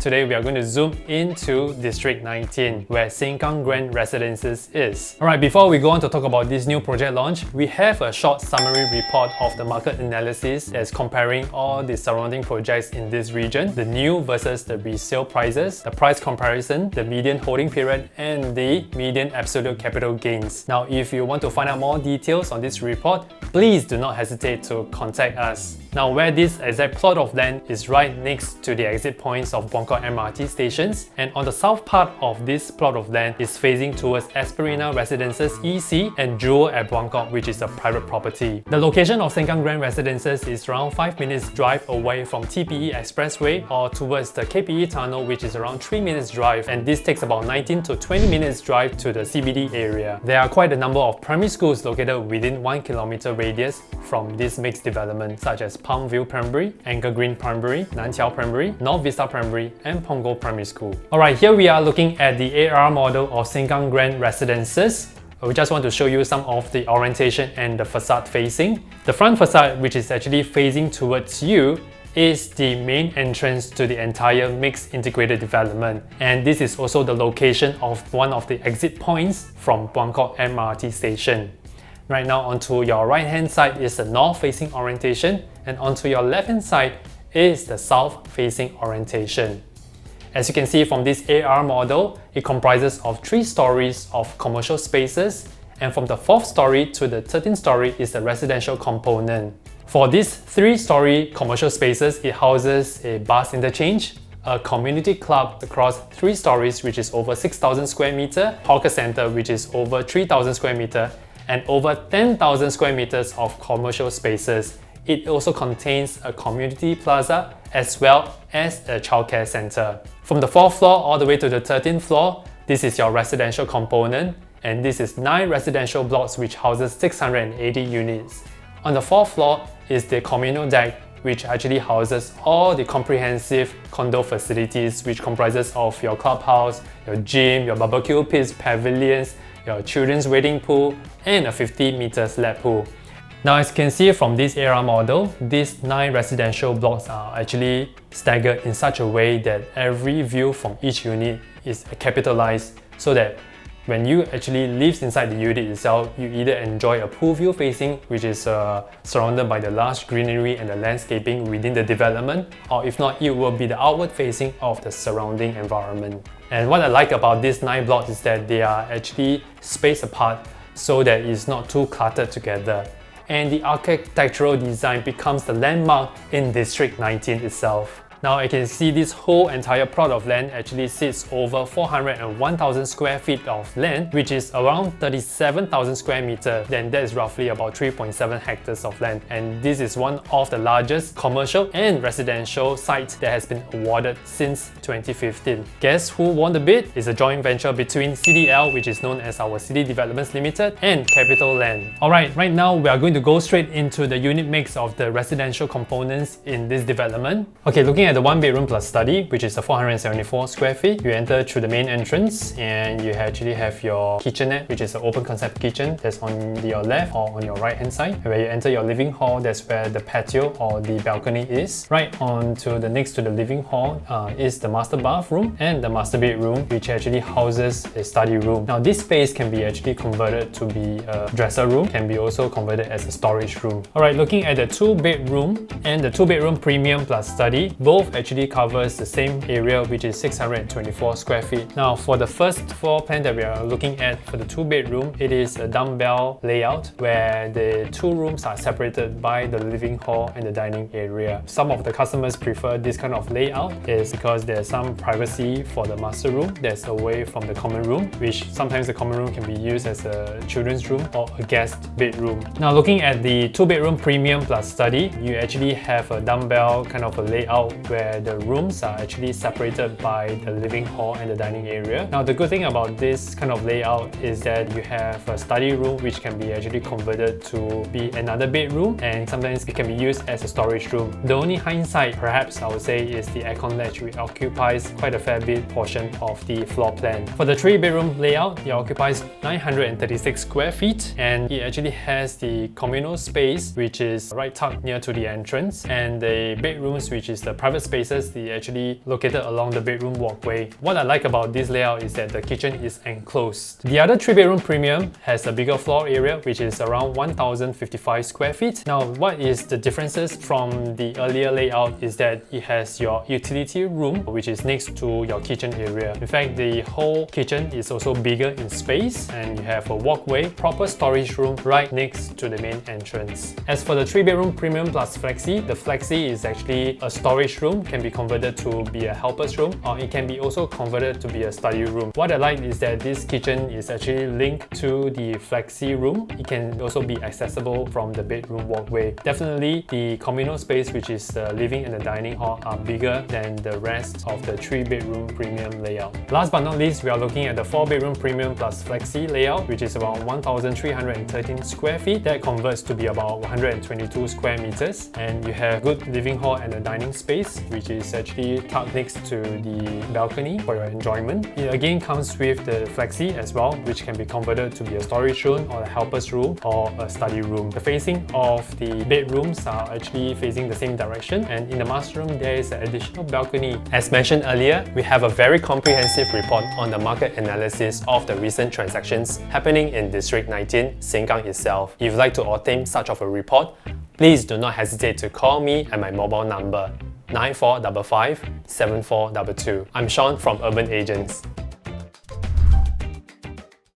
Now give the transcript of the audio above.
today we are going to zoom into District 19, where Sengkang Grand Residences is. Alright, before we go on to talk about this new project launch, we have a short summary report of the market analysis that's comparing all the surrounding projects in this region, the new versus the resale prices, the price comparison, the median holding period, and the median absolute capital gains. Now, if you want to find out more details on this report, please do not hesitate to contact us. Now, where this exact plot of land is right next to the exit points of Punggol MRT stations, and on the south part of this plot of land is facing towards Esperina Residences EC and Jewel at Punggol, which is a private property. The location of Sengkang Grand Residences is around 5 minutes drive away from TPE Expressway or towards the KPE Tunnel, which is around 3 minutes drive, and this takes about 19 to 20 minutes drive to the CBD area. There are quite a number of primary schools located within 1 kilometer radius from this mixed development, such as Palm View Primary, Anchor Green Primary, Chiau Primary, North Vista Primary, and Punggol Primary School. Alright, here we are looking at the AR model of Sengkang Grand Residences. We just want to show you some of the orientation and the facade facing. The front facade, which is actually facing towards you, is the main entrance to the entire mixed integrated development, and this is also the location of one of the exit points from Punggol MRT station. Right now, onto your right hand side is the north facing orientation, and onto your left hand side is the south facing orientation. As you can see from this AR model, it comprises of 3 stories of commercial spaces, and from the 4th story to the 13th story is the residential component. For these 3-story commercial spaces, it houses a bus interchange, a community club across 3 stories which is over 6,000 square meter, hawker center which is over 3,000 square meter, and over 10,000 square meters of commercial spaces. It also contains a community plaza as well as a childcare center. From the 4th floor all the way to the 13th floor, this is your residential component, and this is 9 residential blocks which houses 680 units. On the 4th floor is the communal deck, which actually houses all the comprehensive condo facilities, which comprises of your clubhouse, your gym, your barbecue pits, pavilions, your children's wading pool, and a 50-meter slab pool. Now, as you can see from this AR model, these 9 residential blocks are actually staggered in such a way that every view from each unit is capitalized, so that when you actually live inside the unit itself, you either enjoy a pool view facing, which is surrounded by the lush greenery and the landscaping within the development, or if not, it will be the outward facing of the surrounding environment. And what I like about these 9 blocks is that they are actually spaced apart so that it's not too cluttered together. And the architectural design becomes the landmark in District 19 itself. Now, I can see this whole entire plot of land actually sits over 401,000 square feet of land, which is around 37,000 square meters. Then that is roughly about 3.7 hectares of land. And this is one of the largest commercial and residential sites that has been awarded since 2015. Guess who won the bid? It's a joint venture between CDL, which is known as our City Developments Limited, and Capitaland. Alright, right now we are going to go straight into the unit mix of the residential components in this development. Okay, looking at the 1-bedroom plus study, which is a 474 square feet. You enter through the main entrance and you actually have your kitchenette, which is an open concept kitchen that's on your left or on your right hand side. And where you enter your living hall, that's where the patio or the balcony is. Right on to the next to the living hall is the master bathroom and the master bedroom, which actually houses a study room. Now, this space can be actually converted to be a dresser room, can be also converted as a storage room. Alright, looking at the 2-bedroom and the 2-bedroom premium plus study, both actually covers the same area, which is 624 square feet. Now, for the first floor plan that we are looking at for the 2-bedroom, it is a dumbbell layout where the 2 rooms are separated by the living hall and the dining area. Some of the customers prefer this kind of layout is because there's some privacy for the master room that's away from the common room, which sometimes the common room can be used as a children's room or a guest bedroom. Now, looking at the 2-bedroom premium plus study, you actually have a dumbbell kind of a layout where the rooms are actually separated by the living hall and the dining area. Now, the good thing about this kind of layout is that you have a study room which can be actually converted to be another bedroom, and sometimes it can be used as a storage room. The only hindsight, perhaps I would say, is the aircon ledge, which occupies quite a fair bit portion of the floor plan. For the 3-bedroom layout, it occupies 936 square feet, and it actually has the communal space, which is right tucked near to the entrance, and the bedrooms, which is the private private spaces, they actually located along the bedroom walkway. What I like about this layout is that the kitchen is enclosed. The other 3-bedroom premium has a bigger floor area, which is around 1055 square feet. Now, what is the differences from the earlier layout is that it has your utility room, which is next to your kitchen area. In fact, the whole kitchen is also bigger in space, and you have a walkway, proper storage room right next to the main entrance. As for the 3-bedroom premium plus flexi, the flexi is actually a storage room, can be converted to be a helper's room, or it can be also converted to be a study room. What I like is that this kitchen is actually linked to the flexi room. It can also be accessible from the bedroom walkway. Definitely the communal space, which is the living and the dining hall, are bigger than the rest of the 3-bedroom premium layout. Last but not least, we are looking at the 4-bedroom premium plus flexi layout, which is about 1313 square feet. That converts to be about 122 square meters, and you have good living hall and a dining space, which is actually tucked next to the balcony for your enjoyment. It again comes with the flexi as well, which can be converted to be a storage room or a helper's room or a study room. The facing of the bedrooms are actually facing the same direction, and in the master room there is an additional balcony. As mentioned earlier, we have a very comprehensive report on the market analysis of the recent transactions happening in District 19, Sengkang itself. If you'd like to obtain such of a report, please do not hesitate to call me at my mobile number 9455 7422. I'm Sean from Urban Agents.